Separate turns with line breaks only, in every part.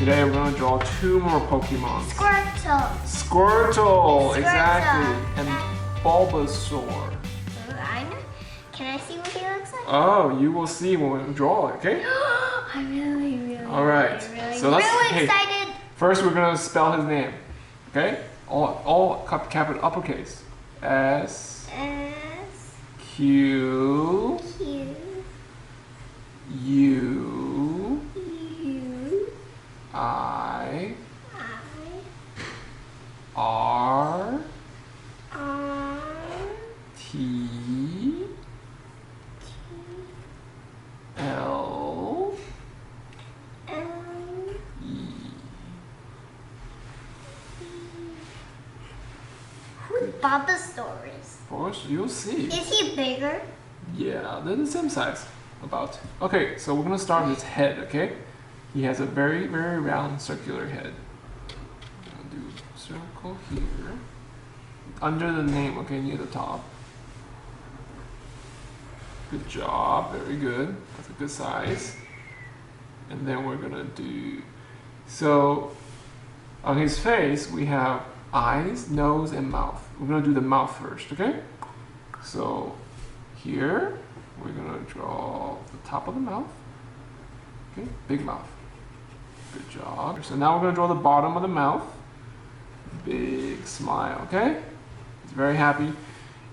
today we're going to draw two more Pokemon.
Squirtle,
exactly. And Bulbasaur.
Can I see what he looks like?
Oh, you will see when we draw it, okay?
I'm really
Alright, so let's
excited.
First we're going to spell his name, okay? All capital uppercase. S Q U I R T L E.
Who Bulbasaur is?
Of course, you'll see.
Is he bigger?
Yeah, they're the same size, about. Okay, so we're gonna start with his head, okay? He has a very, very round circular head. I'm gonna do a circle here. Under the name, okay, near the top. Good job, very good. That's a good size. And then we're gonna do, so on his face, we have eyes, nose, and mouth. We're gonna do the mouth first, okay? So here, we're gonna draw the top of the mouth. Okay, big mouth. Good job. So now we're gonna draw the bottom of the mouth. Big smile, okay? He's very happy.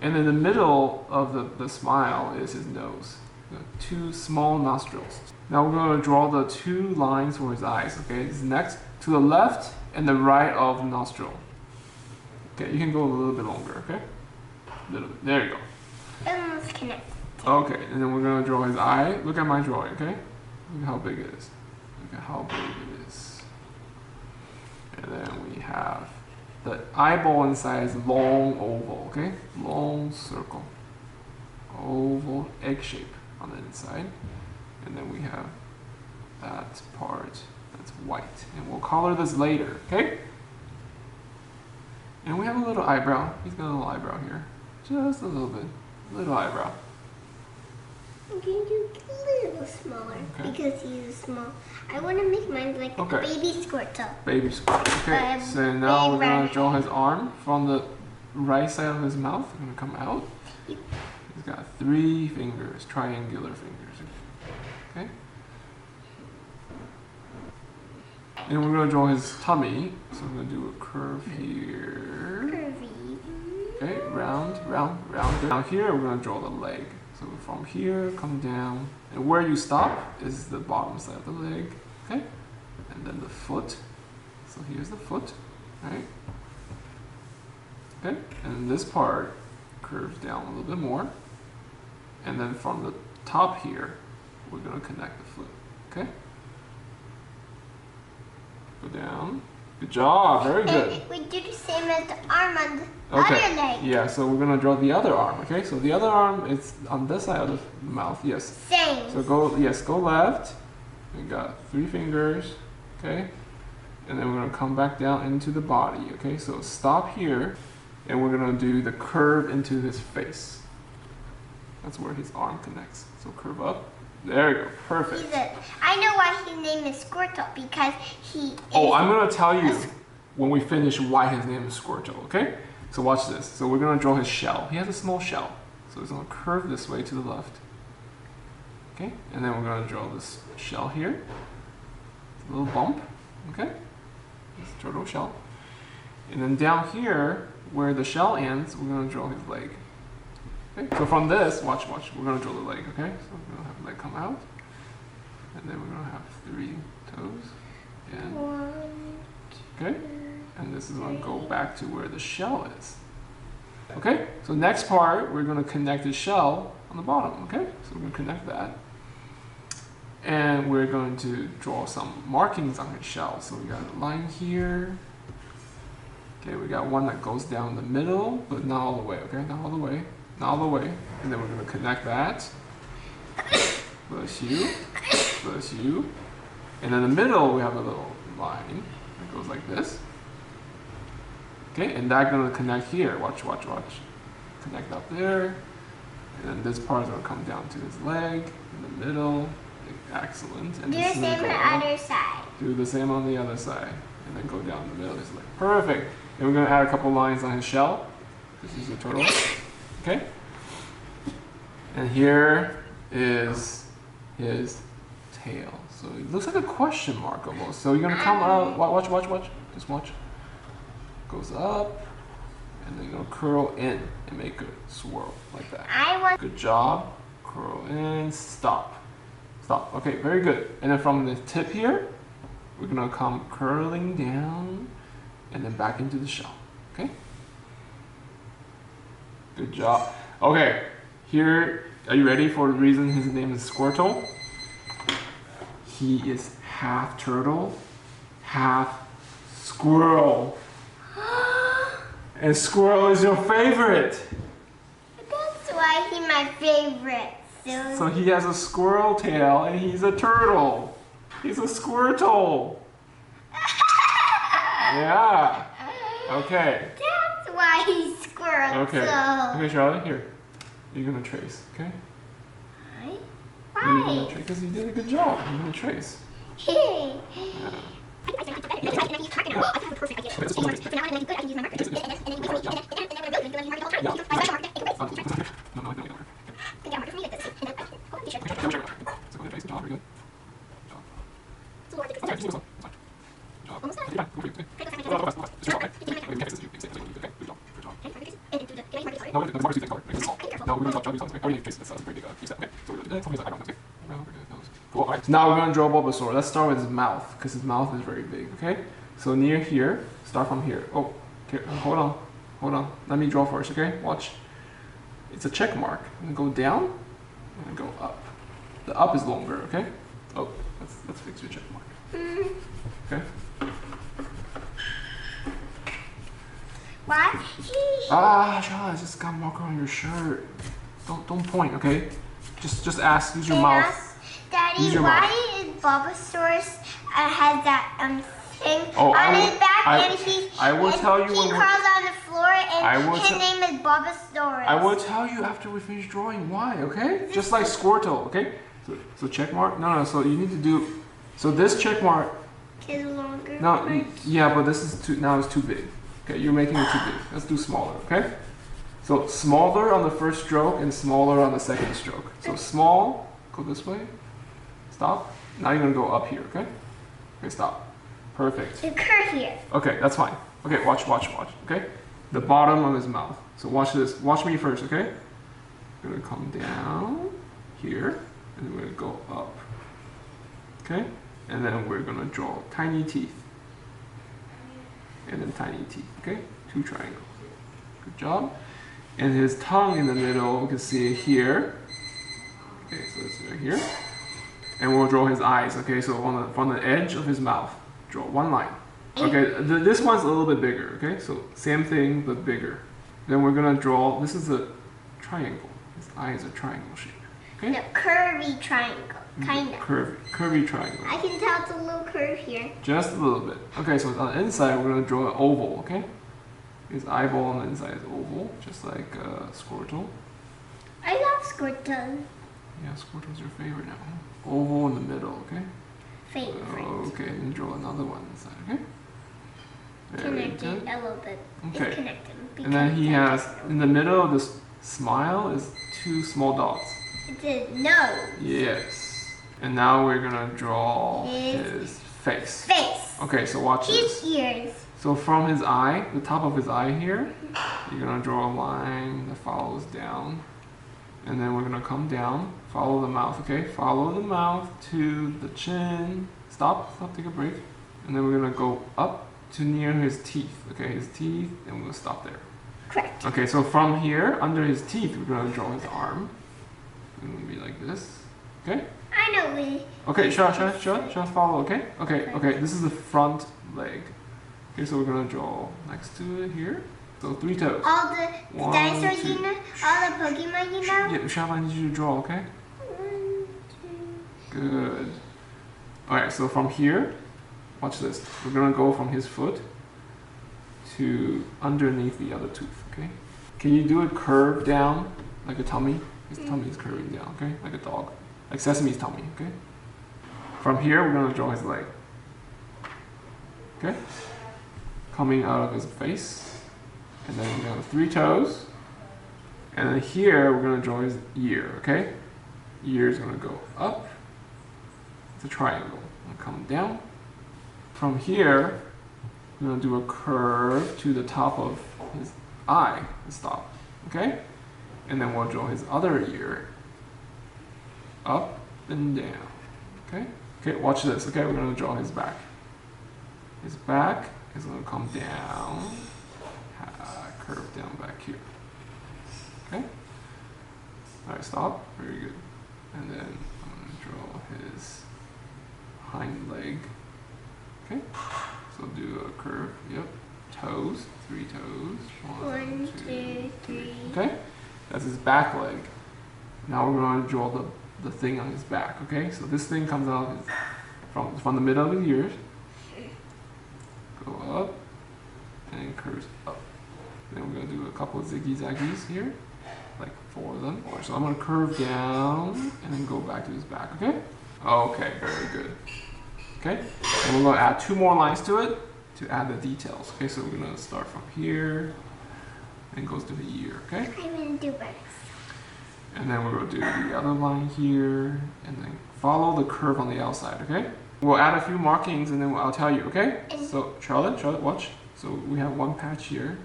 And in the middle of the smile is his nose. Two small nostrils. Now we're gonna draw the two lines for his eyes, okay? It's next to the left and the right of the nostril. Okay, you can go a little bit longer, okay? A little bit. There you go.
Almost connected.
Okay, and then we're gonna draw his eye. Look at my drawing, okay? Look at how big it is. Look at how big it is. And then we have the eyeball inside is long oval, okay? Long circle. Oval egg shape on the inside. And then we have that part that's white. And we'll color this later, okay? And we have a little eyebrow. He's got a little eyebrow here. Just a little bit. Little eyebrow.
I'm going to do a little smaller because he's small. I want to make mine like a baby Squirtle.
Baby Squirtle. Okay, so now we're going to draw his arm from the right side of his mouth. It's going to come out. He's got 3 fingers, triangular fingers. Okay. And we're going to draw his tummy. So we're going to do a curve here.
Curvy.
Okay, round, round, round. Now here we're going to draw the leg. So from here, come down, and where you stop is the bottom side of the leg, okay? And then the foot. So here's the foot, right? Okay, and this part curves down a little bit more. And then from the top here, we're gonna connect the foot, okay? Go down. Good job, very good.
And we do the same as the arm on the other leg.
Yeah, so we're gonna draw the other arm, okay? So the other arm is on this side of the mouth, yes.
Same.
So go left. We got 3 fingers, okay? And then we're gonna come back down into the body, okay? So stop here, and we're gonna do the curve into his face. That's where his arm connects. So curve up. There you go, perfect.
I know why his name is Squirtle, because he is...
Oh, I'm gonna tell you when we finish why his name is Squirtle, okay? So watch this. So we're gonna draw his shell. He has a small shell. So it's gonna curve this way to the left. Okay, and then we're gonna draw this shell here. A little bump, okay? This turtle shell. And then down here, where the shell ends, we're gonna draw his leg. Okay, so from this, watch, we're gonna draw the leg, okay? So we're gonna have the leg come out. And then we're gonna have 3 toes. And,
1, 2,
okay? And this is gonna go back to where the shell is. Okay, so next part, we're gonna connect the shell on the bottom, okay? So we're gonna connect that. And we're going to draw some markings on his shell. So we got a line here. Okay, we got one that goes down the middle, but not all the way, okay? Not all the way, not all the way. And then we're gonna connect that. Bless you, bless you. And in the middle, we have a little line that goes like this. Okay, and that's gonna connect here. Watch. Connect up there. And then this part is gonna come down to his leg in the middle. Excellent. And
do the same on the other side.
Do the same on the other side. And then go down the middle of his leg. Perfect. And we're going to add a couple lines on his shell. This is a turtle. Okay? And here is his tail. So it looks like a question mark almost. So you're going to come out. Watch. Just watch. Goes up. And then you're going to curl in and make a swirl like that. Good job. Curl in. Stop. Stop. Okay, very good. And then from the tip here, we're going to come curling down and then back into the shell. Okay? Good job. Okay, here, are you ready for the reason his name is Squirtle? He is half turtle, half squirrel. And squirrel is your favorite.
That's why he's my favorite.
So he has a squirrel tail and he's a turtle. He's a Squirtle. Yeah. Okay.
That's why he's squirrel.
Okay. Okay, Charlotte, here. You're gonna trace, okay?
Why?
Because you did a good job. You're gonna trace.
Hey.
Yeah. Now we're going to draw Bulbasaur. Let's start with his mouth, because his mouth is very big, okay? So near here, start from here. Oh, okay, hold on. Let me draw first, okay? Watch. It's a check mark. I'm going to go down, and go up. The up is longer, okay? Oh, let's fix your check mark. Okay?
Why?
Charlotte, I just got marker on your shirt. Don't point, okay? Just ask. Use your mouth.
Daddy, why is Bulbasaur has that thing
on
his back and he crawls on the floor and his name is Bulbasaur.
I will tell you after we finish drawing why, okay? Just like Squirtle, okay? So check mark? No, so you need to do, so this check mark
is longer.
No, yeah, but this is now it's too big. Okay, you're making it too big. Let's do smaller, okay? So smaller on the first stroke and smaller on the second stroke. So small, go this way. Stop. Now you're gonna go up here, okay? Okay, stop. Perfect.
The curve here.
Okay, that's fine. Okay, watch, okay? The bottom of his mouth. So watch this. Watch me first, okay? We're gonna come down here, and we're gonna go up. Okay? And then we're gonna draw tiny teeth. And then tiny teeth, okay? 2 triangles. Good job. And his tongue in the middle, we can see it here. Okay, so it's right here. And we'll draw his eyes, okay? So from the edge of his mouth, draw 1 line. Okay, this one's a little bit bigger, okay? So same thing, but bigger. Then we're gonna draw, this is a triangle. His eye is a triangle shape, okay?
The curvy triangle, kind of.
Curvy triangle.
I can tell it's a little curve here.
Just a little bit. Okay, so on the inside, we're gonna draw an oval, okay? His eyeball on the inside is oval, just like Squirtle.
I love Squirtle.
Yeah, Squirtle's your favorite now. Oval in the middle, okay?
Favorite.
Okay, and draw another one inside, okay?
Connected a little bit.
Okay.
It's connected.
And then he has, in the middle of this smile is 2 small dots.
It's a nose.
Yes. And now we're gonna draw his face. Okay, so watch this.
His ears.
So from his eye, the top of his eye here, you're gonna draw a line that follows down. And then we're gonna come down, follow the mouth, okay? Follow the mouth to the chin. Stop, take a break. And then we're gonna go up to near his teeth, okay? His teeth, and we're gonna stop there.
Correct.
Okay, so from here, under his teeth, we're gonna draw his arm. It's gonna be like this, okay?
I know we.
Okay, just follow, okay? Okay, this is the front leg. Okay, so we're gonna draw next to it here. So 3 toes.
All the dinosaurs you know, all the Pokemon you know.
Yeah, Shava, I need you to draw, okay?
1, 2.
Good. Alright, so from here, watch this. We're gonna go from his foot to underneath the other tooth, okay? Can you do it curve down, like a tummy? His tummy is curving down, okay? Like a dog. Like Sesame's tummy, okay? From here, we're gonna draw his leg. Okay? Coming out of his face. And then we have 3 toes. And then here we're going to draw his ear, okay? Ear is going to go up. It's a triangle. And come down. From here, we're going to do a curve to the top of his eye and stop, okay? And then we'll draw his other ear. Up and down, okay? Okay, watch this, okay? We're going to draw his back. His back is going to come down, curve down back here. Okay? Alright, stop. Very good. And then I'm going to draw his hind leg. Okay? So do a curve. Yep. Toes. 3 toes. 1, 2, 3. Okay? That's his back leg. Now we're going to draw the thing on his back. Okay? So this thing comes out from the middle of his ears. Go up. And curves up. Then we're going to do a couple of ziggy-zaggies here. Like 4 of them. So I'm going to curve down and then go back to his back. Okay? Okay, very good. Okay? And we're going to add 2 more lines to it to add the details. Okay, so we're going to start from here and goes to the ear. Okay?
I'm going to do birds.
And then we're going to do the other line here and then follow the curve on the outside. Okay? We'll add a few markings and then I'll tell you. Okay? So Charlotte, watch. So we have 1 patch here.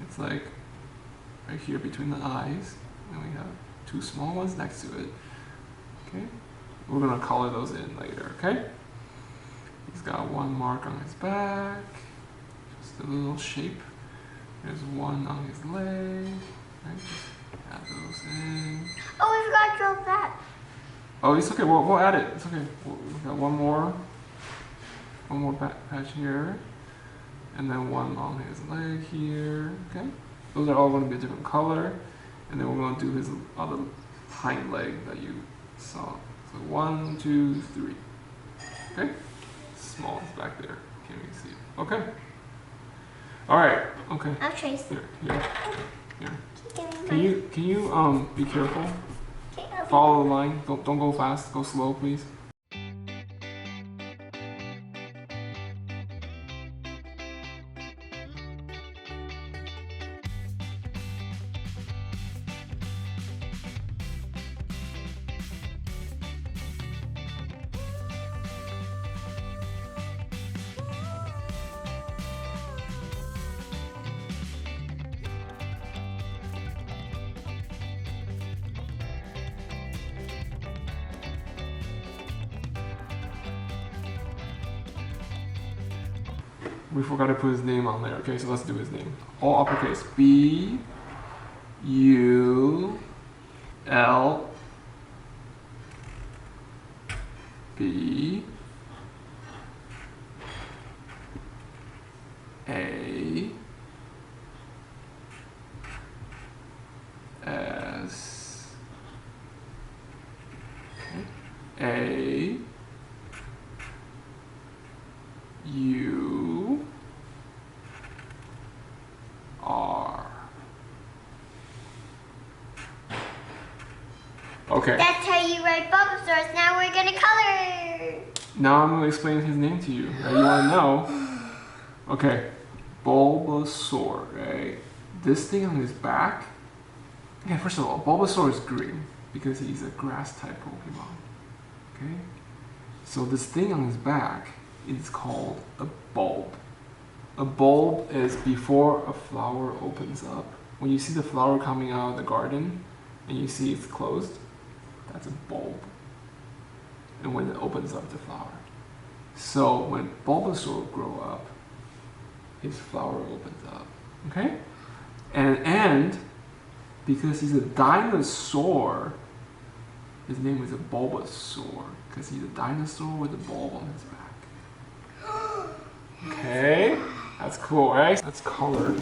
It's like right here between the eyes. And we have 2 small ones next to it. Okay? We're going to color those in later, okay? He's got 1 mark on his back. Just a little shape. There's 1 on his leg. Right? Just add those in.
Oh, we forgot to draw that.
Oh, it's okay. We'll add it. It's okay. We've got 1 more. 1 more patch here. And then 1 on his leg here. Okay? Those are all going to be a different color. And then we're going to do his other hind leg that you saw. So 1, 2, 3. Okay? Small is back there. Can't really see it. Okay. Alright. Okay.
I'll trace.
Here. Can you be careful?
Okay,
Follow the line. Don't go fast. Go slow, please. We forgot to put his name on there. Okay, so let's do his name. All uppercase. B U L B A S A U R. Okay.
That's how you write Bulbasaur. Now we're gonna color.
Now I'm gonna explain his name to you. Right? You wanna know? Okay. Bulbasaur, right? This thing on his back. Okay, first of all, Bulbasaur is green because he's a grass type Pokemon. Okay? So this thing on his back is called a bulb. A bulb is before a flower opens up. When you see the flower coming out of the garden and you see it's closed, that's a bulb. And when it opens up the flower. So when Bulbasaur grow up, his flower opens up. Okay? And because he's a dinosaur, his name is a Bulbasaur because he's a dinosaur with a bulb on his back. Okay, that's cool, right? That's colored.